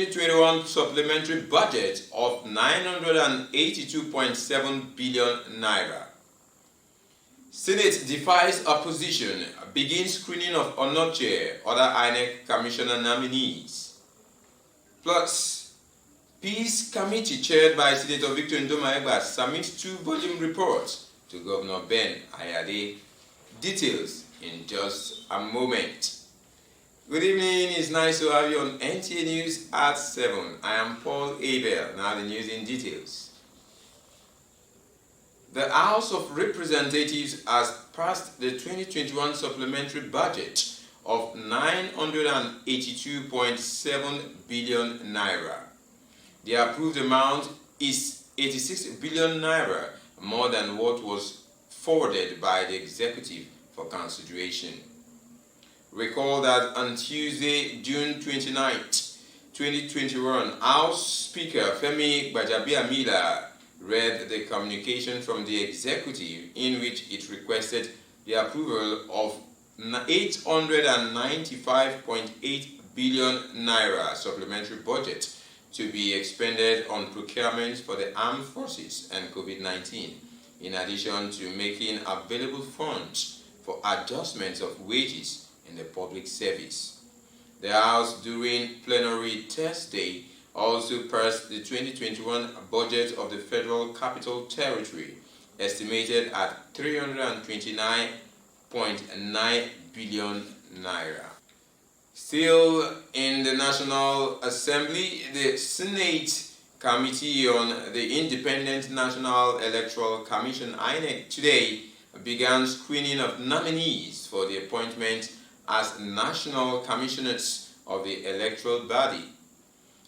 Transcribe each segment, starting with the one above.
2021 supplementary budget of 982.7 billion naira. Senate defies opposition, begins screening of Onoche, other INEC commissioner nominees. Plus, Peace Committee chaired by Senator Victor Ndomaegba submits 2-volume reports to Governor Ben Ayade. Details in just a moment. Good evening, it's nice to have you on NTA News at 7. I am Paul Abel. Now the news in details. The House of Representatives has passed the 2021 supplementary budget of 982.7 billion naira. The approved amount is 86 billion naira, more than what was forwarded by the executive for consideration. Recall that on Tuesday, June 29, 2021, House Speaker Femi Gbajabiamila read the communication from the executive in which it requested the approval of 895.8 billion naira supplementary budget to be expended on procurement for the armed forces and COVID-19, in addition to making available funds for adjustments of wages in the public service. The House, during plenary Thursday, also passed the 2021 budget of the Federal Capital Territory, estimated at 329.9 billion naira. Still in the National Assembly, the Senate Committee on the Independent National Electoral Commission (INEC) today began screening of nominees for the appointment as national commissioners of the electoral body.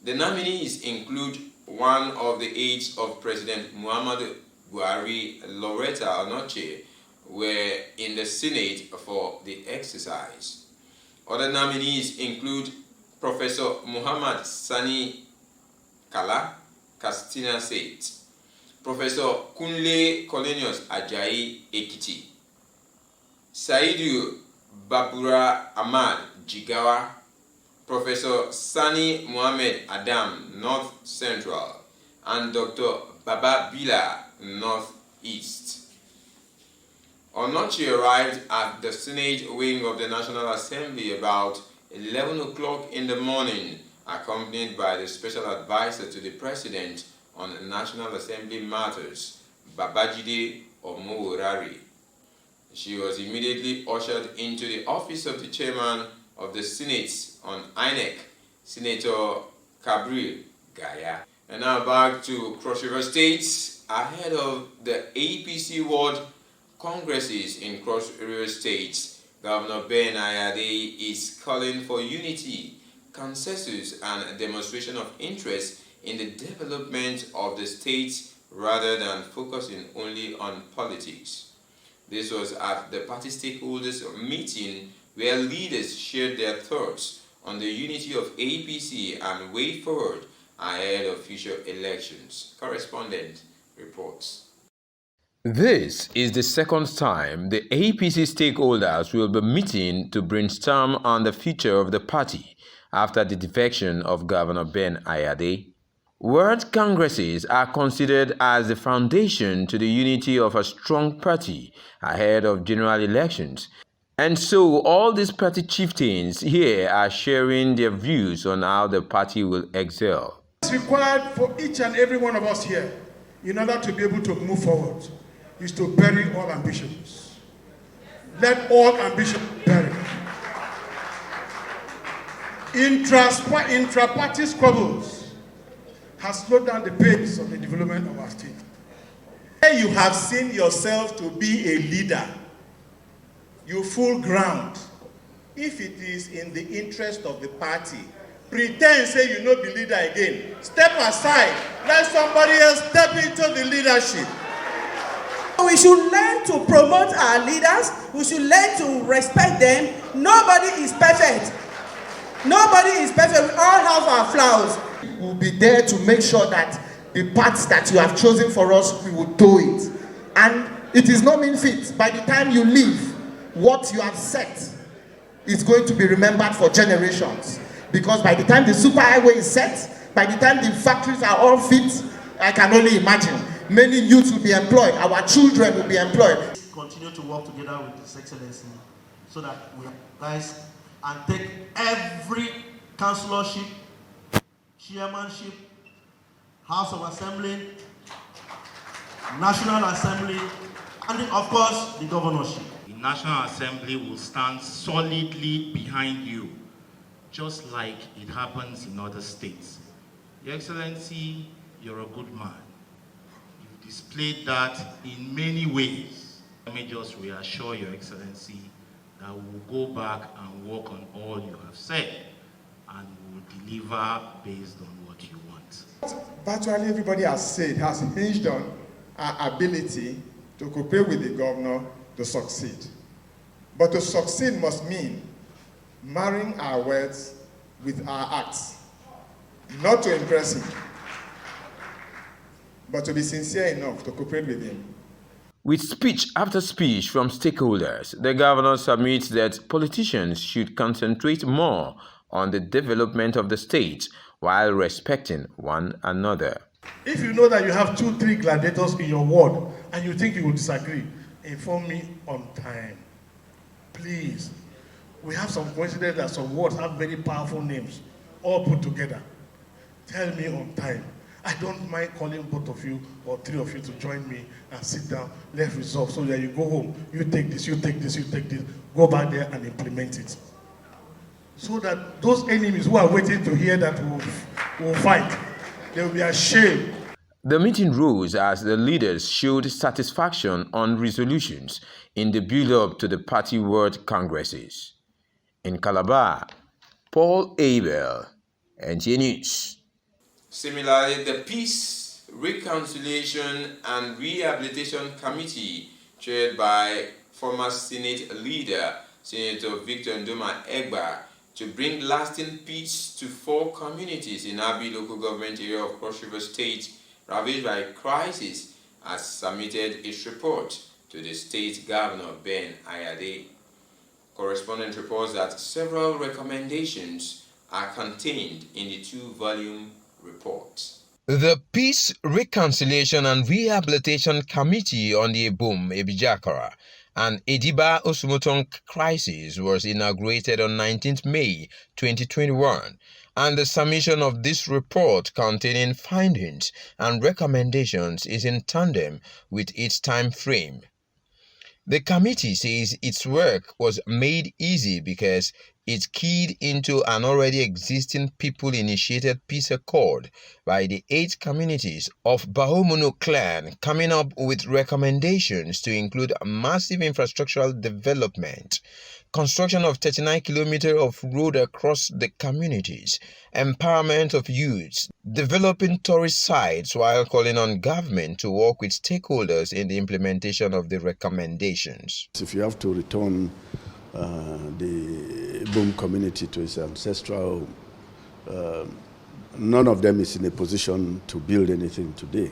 The nominees include one of the aides of President Muhammadu Buhari, Loretta Onoche, were in the Senate for the exercise. Other nominees include Professor Muhammad Sani Kala, Katsina State, Professor Kunle Colenius Ajayi, Ekiti, Saidu Babura Ahmad, Jigawa, Professor Sani Mohammed Adam, North Central, and Dr. Baba Bila, North East. Onoche arrived at the Senate wing of the National Assembly about 11 o'clock in the morning, accompanied by the Special Advisor to the President on National Assembly matters, Babajide Omoworari. She was immediately ushered into the office of the Chairman of the Senate on INEC, Senator Gabriel Gaya. And now back to Cross River State. Ahead of the APC World Congresses in Cross River State, Governor Ben Ayade is calling for unity, consensus, and demonstration of interest in the development of the state rather than focusing only on politics. This was at the party stakeholders meeting where leaders shared their thoughts on the unity of APC and way forward ahead of future elections. Correspondent reports. This is the second time the APC stakeholders will be meeting to brainstorm on the future of the party after the defection of Governor Ben Ayade. World Congresses are considered as the foundation to the unity of a strong party ahead of general elections. And so all these party chieftains here are sharing their views on how the party will excel. It's required for each and every one of us here, in order to be able to move forward, is to bury all ambitions. Let all ambitions be buried. Intra-party squabbles has slowed down the pace of the development of our state. You have seen yourself to be a leader. You full ground. If it is in the interest of the party, pretend say you no be leader again. Step aside. Let somebody else step into the leadership. We should learn to promote our leaders. We should learn to respect them. Nobody is perfect. Nobody is perfect. We all have our flaws. We'll be there to make sure that the paths that you have chosen for us, we will do it. And it is not mean fit. By the time you leave, what you have set is going to be remembered for generations. Because by the time the superhighway is set, by the time the factories are all fit, I can only imagine many youths will be employed, our children will be employed. Continue to work together with His Excellency so that we guys and take every councillorship, chairmanship, House of Assembly, National Assembly, and of course the governorship. The National Assembly will stand solidly behind you, just like it happens in other states. Your Excellency, you're a good man. You've displayed that in many ways. Let me just reassure Your Excellency that we'll go back and work on all you have said, and we'll deliver based on what you want. Virtually everybody has said has hinged on our ability to cooperate with the governor to succeed. But to succeed must mean marrying our words with our acts. Not to impress him, but to be sincere enough to cooperate with him. With speech after speech from stakeholders, the governor submits that politicians should concentrate more on the development of the state while respecting one another. If you know that you have 2-3 gladiators in your ward and you think you will disagree, inform me on time. Please. We have some coincidence that some wards have very powerful names, all put together. Tell me on time. I don't mind calling both of you or 3 of you to join me and sit down. Let's resolve so that you go home. You take this, you take this, you take this. Go back there and implement it. So that those enemies who are waiting to hear that will fight. They will be ashamed. The meeting rose as the leaders showed satisfaction on resolutions in the build-up to the party world congresses. In Calabar, Paul Abel, Nta News. Similarly, the Peace, Reconciliation and Rehabilitation Committee, chaired by former Senate leader, Senator Victor Ndoma Egba, to bring lasting peace to 4 communities in Abi local government area of Cross River State ravaged by crisis, has submitted its report to the state governor Ben Ayade. Correspondent reports that several recommendations are contained in the 2-volume report. The Peace, Reconciliation and Rehabilitation Committee on the Ebom, Ebijakara, and Ediba Osumotong crisis was inaugurated on 19th May 2021, and the submission of this report containing findings and recommendations is in tandem with its time frame. The committee says its work was made easy because it keyed into an already existing people-initiated peace accord by the 8 communities of Bahomono clan, coming up with recommendations to include massive infrastructural development, construction of 39 kilometers of road across the communities, empowerment of youths, developing tourist sites while calling on government to work with stakeholders in the implementation of the recommendations. If you have to return the Boom community to its ancestral home, none of them is in a position to build anything today.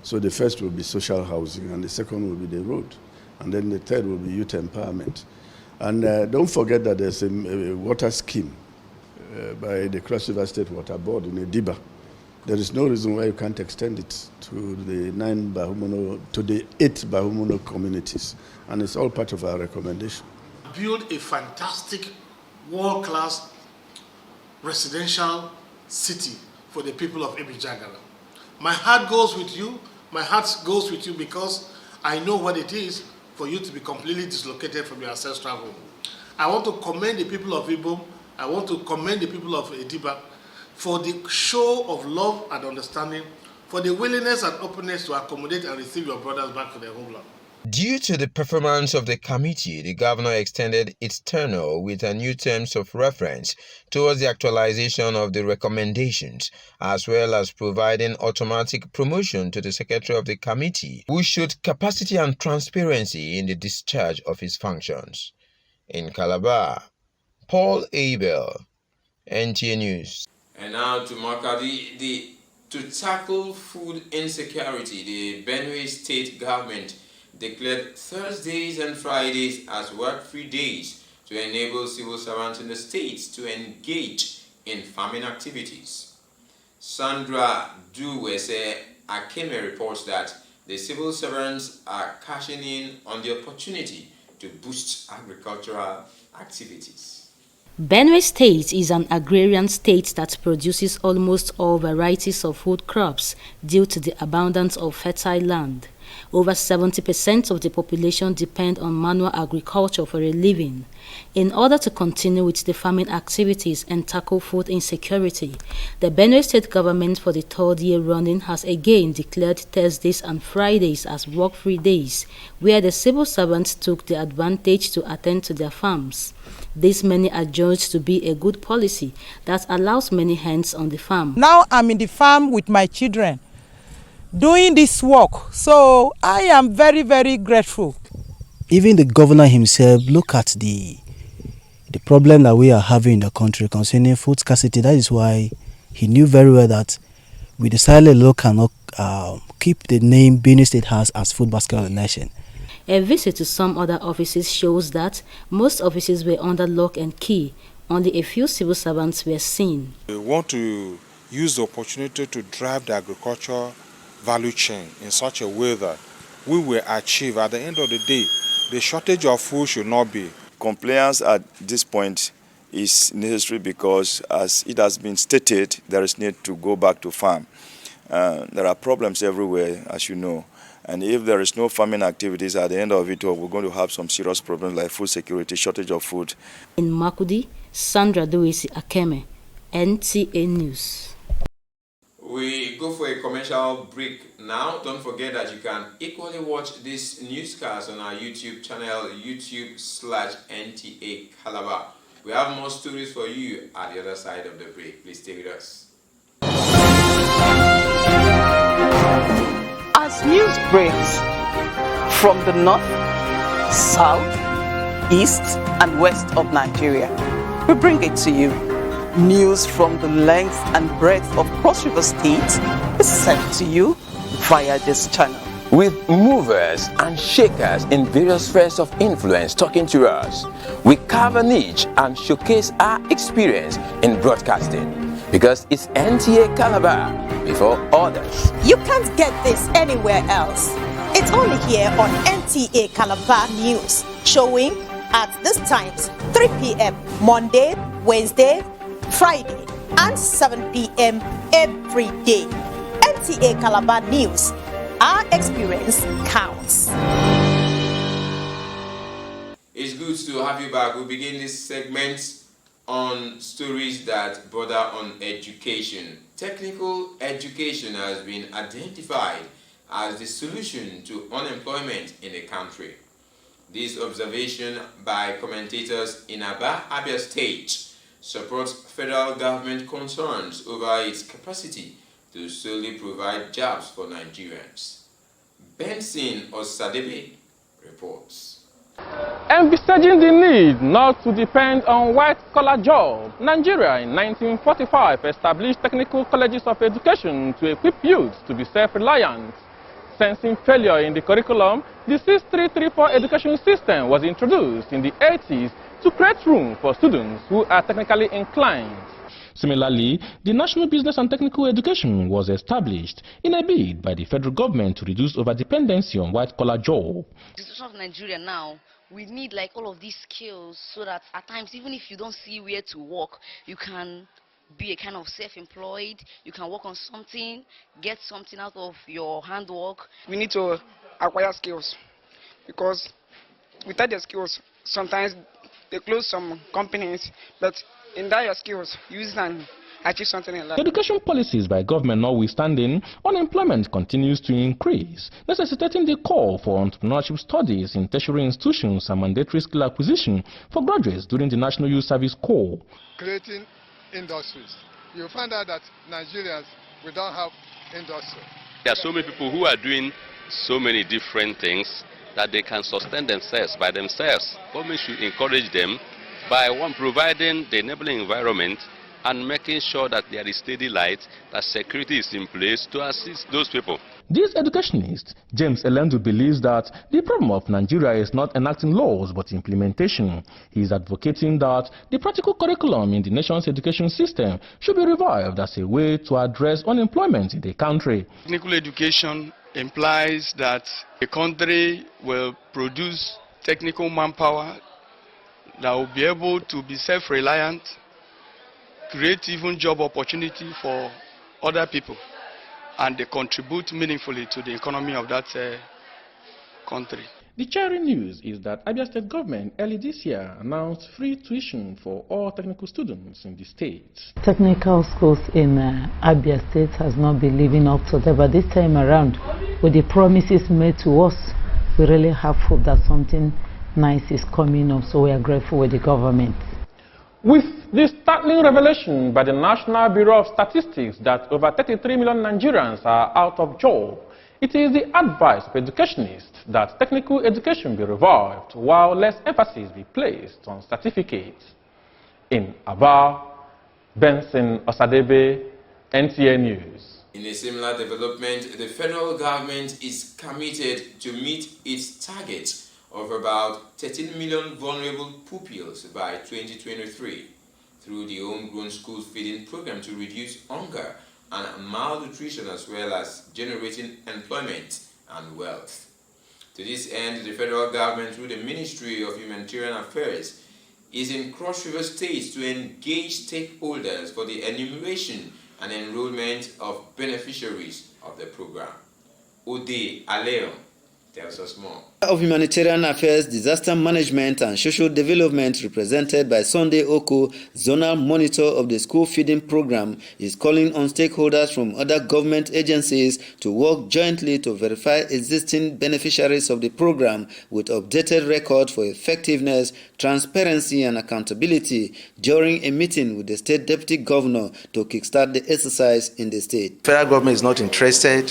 So the first will be social housing, and the second will be the road, and then the third will be youth empowerment. And don't forget that there's a water scheme by the Cross River State Water Board in Ediba. There is no reason why you can't extend it to the 8 Bahomono communities, and it's all part of our recommendation. Build a fantastic, world-class residential city for the people of Ebijagala. My heart goes with you. My heart goes with you because I know what it is for you to be completely dislocated from your ancestral home. I want to commend the people of Ibom. I want to commend the people of Ediba for the show of love and understanding, for the willingness and openness to accommodate and receive your brothers back to their homeland. Due to the performance of the committee, the governor extended its tenure with a new terms of reference towards the actualization of the recommendations, as well as providing automatic promotion to the secretary of the committee, who showed capacity and transparency in the discharge of his functions. In Calabar, Paul Abel, Nta News. And now to Makadi, to tackle food insecurity, the Benue State government declared Thursdays and Fridays as work-free days to enable civil servants in the states to engage in farming activities. Sandra Duwese Akeme reports that the civil servants are cashing in on the opportunity to boost agricultural activities. Benue State is an agrarian state that produces almost all varieties of food crops due to the abundance of fertile land. Over 70% of the population depend on manual agriculture for a living. In order to continue with the farming activities and tackle food insecurity, the Benue State government for the third year running has again declared Thursdays and Fridays as work-free days, where the civil servants took the advantage to attend to their farms. This many are judged to be a good policy that allows many hands on the farm. Now I'm in the farm with my children doing this work, so I am very, very grateful. Even the governor himself look at the problem that we are having in the country concerning food scarcity. That is why he knew very well that we decided to cannot keep the name Benue State has as food basket of the nation. A visit to some other offices shows that most offices were under lock and key. Only a few civil servants were seen. We want to use the opportunity to drive the agriculture value chain in such a way that we will achieve, at the end of the day, the shortage of food should not be. Compliance at this point is necessary because, as it has been stated, there is need to go back to farm. There are problems everywhere, as you know. And if there is no farming activities, at the end of it, we're going to have some serious problems like food security, shortage of food. In Makudi, Sandra Duwese Akeme, NTA News. We go for a commercial break now. Don't forget that you can equally watch this newscast on our YouTube channel, YouTube/NTA Calabar. We have more stories for you at the other side of the break. Please stay with us. As news breaks from the north, south, east, and west of Nigeria, we bring it to you. News from the length and breadth of Cross River State is sent to you via this channel. With movers and shakers in various spheres of influence talking to us, we carve a niche and showcase our experience in broadcasting. Because it's NTA Calabar before others. You can't get this anywhere else. It's only here on NTA Calabar News, showing at these times 3 p.m. Monday, Wednesday, Friday, and 7 p.m. every day. NTA Calabar News. Our experience counts. It's good to have you back. We'll begin this segment on stories that border on education. Technical education has been identified as the solution to unemployment in the country. This observation by commentators in Aba, Abia State supports federal government concerns over its capacity to solely provide jobs for Nigerians. Benson Osadebe reports. Envisaging the need not to depend on white-collar jobs, Nigeria in 1945 established technical colleges of education to equip youth to be self-reliant. Sensing failure in the curriculum, the 6334 education system was introduced in the 80s to create room for students who are technically inclined. Similarly, the National Business and Technical Education was established in a bid by the federal government to reduce overdependency on white-collar jobs. The situation of Nigeria now, we need like all of these skills so that at times, even if you don't see where to work, you can be a kind of self-employed, you can work on something, get something out of your handwork. We need to acquire skills because without the skills, sometimes they close some companies, but in that your skills, use and achieve something in life. Education policies by government notwithstanding, unemployment continues to increase, necessitating the call for entrepreneurship studies in tertiary institutions and mandatory skill acquisition for graduates during the National Youth Service Corps. Creating industries. You'll find out that Nigerians, we don't have industry. There are so many people who are doing so many different things that they can sustain themselves by themselves. Government should encourage them by one, providing the enabling environment and making sure that there is steady light, that security is in place to assist those people. This educationist, James Elendu, believes that the problem of Nigeria is not enacting laws but implementation. He is advocating that the practical curriculum in the nation's education system should be revived as a way to address unemployment in the country. Technical education implies that a country will produce technical manpower that will be able to be self-reliant, create even job opportunity for other people, and they contribute meaningfully to the economy of that country. The cheering news is that Abia State government early this year announced free tuition for all technical students in the state. Technical schools in Abia State has not been living up to that, but this time around, with the promises made to us, we really have hope that something nice is coming up, so we are grateful with the government. With this startling revelation by the National Bureau of Statistics that over 33 million Nigerians are out of job, it is the advice of educationists that technical education be revived while less emphasis be placed on certificates. In Aba, Benson Osadebe, NTA News. In a similar development, the federal government is committed to meet its target of about 13 million vulnerable pupils by 2023 through the homegrown school feeding program to reduce hunger and malnutrition, as well as generating employment and wealth. To this end, the federal government, through the Ministry of Humanitarian Affairs, is in Cross River State to engage stakeholders for the enumeration and enrollment of beneficiaries of the program. Ode Aleo tells us more. Of Humanitarian Affairs, Disaster Management and Social Development, represented by Sunday Oko, Zonal Monitor of the School Feeding Program, is calling on stakeholders from other government agencies to work jointly to verify existing beneficiaries of the program with updated record for effectiveness, transparency and accountability during a meeting with the State Deputy Governor to kickstart the exercise in the state. Federal government is not interested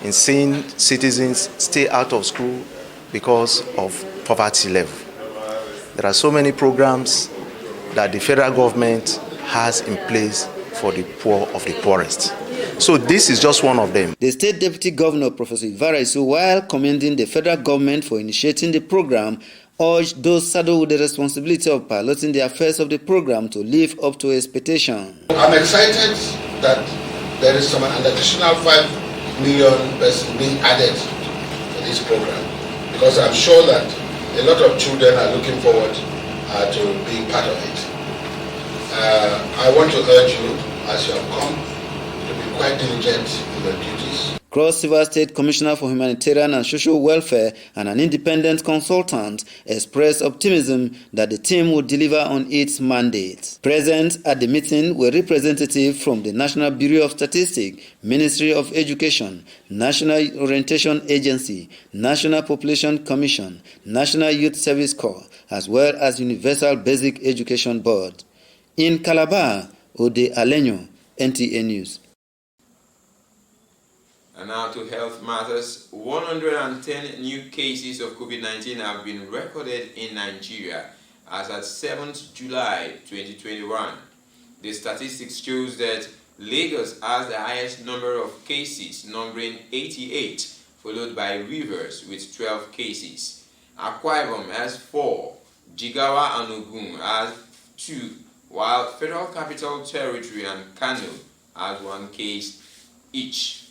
in seeing citizens stay out of school because of poverty level. There are so many programs that the federal government has in place for the poor of the poorest. So this is just one of them. The State Deputy Governor, Professor Ivaraisu, while commending the federal government for initiating the program, urged those saddled with the responsibility of piloting the affairs of the program to live up to expectation. I'm excited that there is an additional 5 million persons being added to this program, because I'm sure that a lot of children are looking forward to being part of it. I want to urge you, as you have come, to be quite diligent in your duties. Cross River State Commissioner for Humanitarian and Social Welfare and an independent consultant expressed optimism that the team will deliver on its mandate. Present at the meeting were representatives from the National Bureau of Statistics, Ministry of Education, National Orientation Agency, National Population Commission, National Youth Service Corps, as well as Universal Basic Education Board. In Calabar, Ode Aleño, NTA News. And now to health matters. 110 new cases of COVID-19 have been recorded in Nigeria as at 7th July 2021. The statistics shows that Lagos has the highest number of cases, numbering 88, followed by Rivers with 12 cases. Akwa Ibom has 4, Jigawa and Ogun has 2, while Federal Capital Territory and Kano has 1 case each.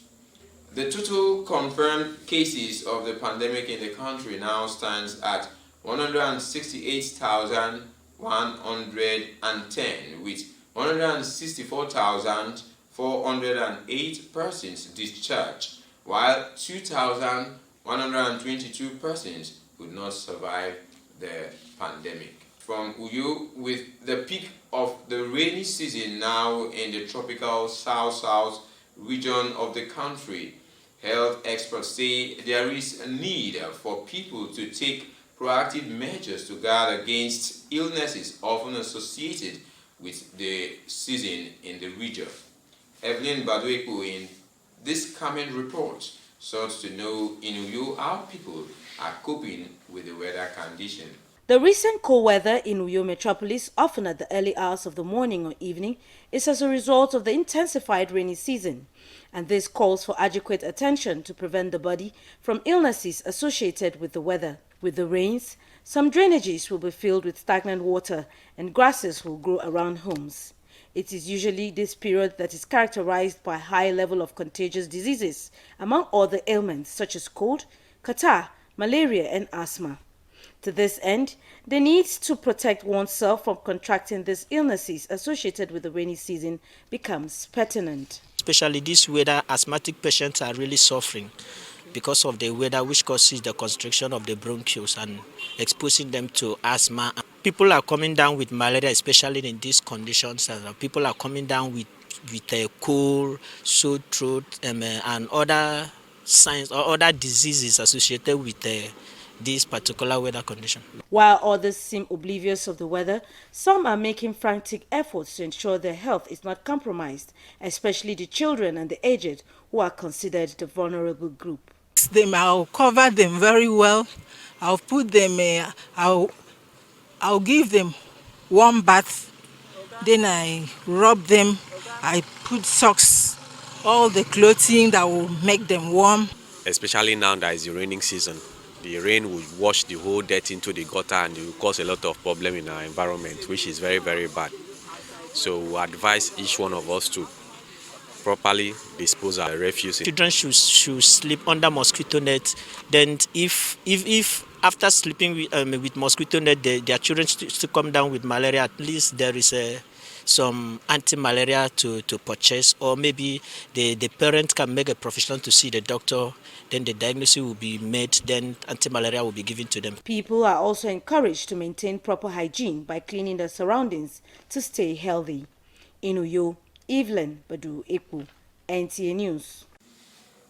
The total confirmed cases of the pandemic in the country now stands at 168,110, with 164,408 persons discharged, while 2,122 persons could not survive the pandemic. From Uyo, with the peak of the rainy season now in the tropical south-south region of the country, health experts say there is a need for people to take proactive measures to guard against illnesses often associated with the season in the region. Evelyn Badueko in this coming report sought to know in Uyo how people are coping with the weather condition. The recent cold weather in Uyo metropolis, often at the early hours of the morning or evening, is as a result of the intensified rainy season. And this calls for adequate attention to prevent the body from illnesses associated with the weather. With the rains, some drainages will be filled with stagnant water and grasses will grow around homes. It is usually this period that is characterized by a high level of contagious diseases, among other ailments such as cold, catarrh, malaria and asthma. To this end, the need to protect oneself from contracting these illnesses associated with the rainy season becomes pertinent. Especially this weather, asthmatic patients are really suffering because of the weather, which causes the constriction of the bronchioles and exposing them to asthma. People are coming down with malaria, especially in these conditions. People are coming down with a cold, sore throat, and other signs or other diseases associated with this particular weather condition. While others seem oblivious of the weather, some are making frantic efforts to ensure their health is not compromised, especially the children and the aged, who are considered the vulnerable group. I'll cover them very well. I'll put them, I'll give them warm bath. Then I rub them. I put socks, all the clothing that will make them warm. Especially now that it's the raining season. The rain will wash the whole dirt into the gutter and it will cause a lot of problem in our environment, which is very, very bad. So we advise each one of us to properly dispose our refuse. Children should sleep under mosquito net. Then if after sleeping with mosquito net, their children still come down with malaria, at least there is some anti-malaria to purchase, or maybe the parent can make a professional to see the doctor, then the diagnosis will be made, then anti-malaria will be given to them. People are also encouraged to maintain proper hygiene by cleaning their surroundings to stay healthy. In Uyo, Evelyn Badu Ekpu, NTA News.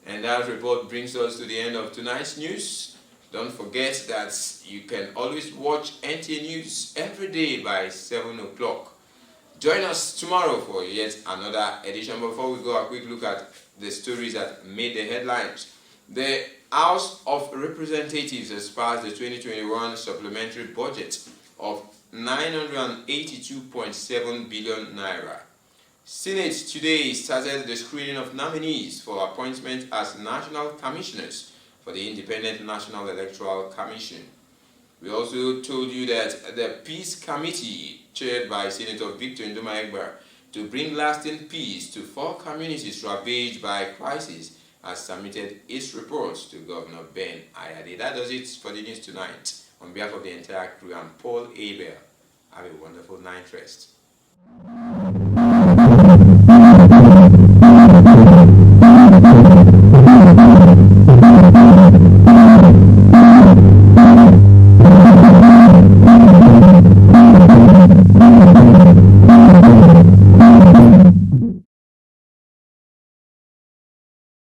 And that report brings us to the end of tonight's news. Don't forget that you can always watch NTA News every day by 7 o'clock. Join us tomorrow for yet another edition. Before we go, a quick look at the stories that made the headlines. The House of Representatives has passed the 2021 supplementary budget of 982.7 billion naira. Senate today started the screening of nominees for appointment as national commissioners for the Independent National Electoral Commission. We also told you that the Peace Committee, chaired by Senator Victor Nduma to bring lasting peace to 4 communities ravaged by crisis, has submitted its reports to Governor Ben Ayade. That does it for the news tonight. On behalf of the entire crew, I'm Paul Abel. Have a wonderful night rest.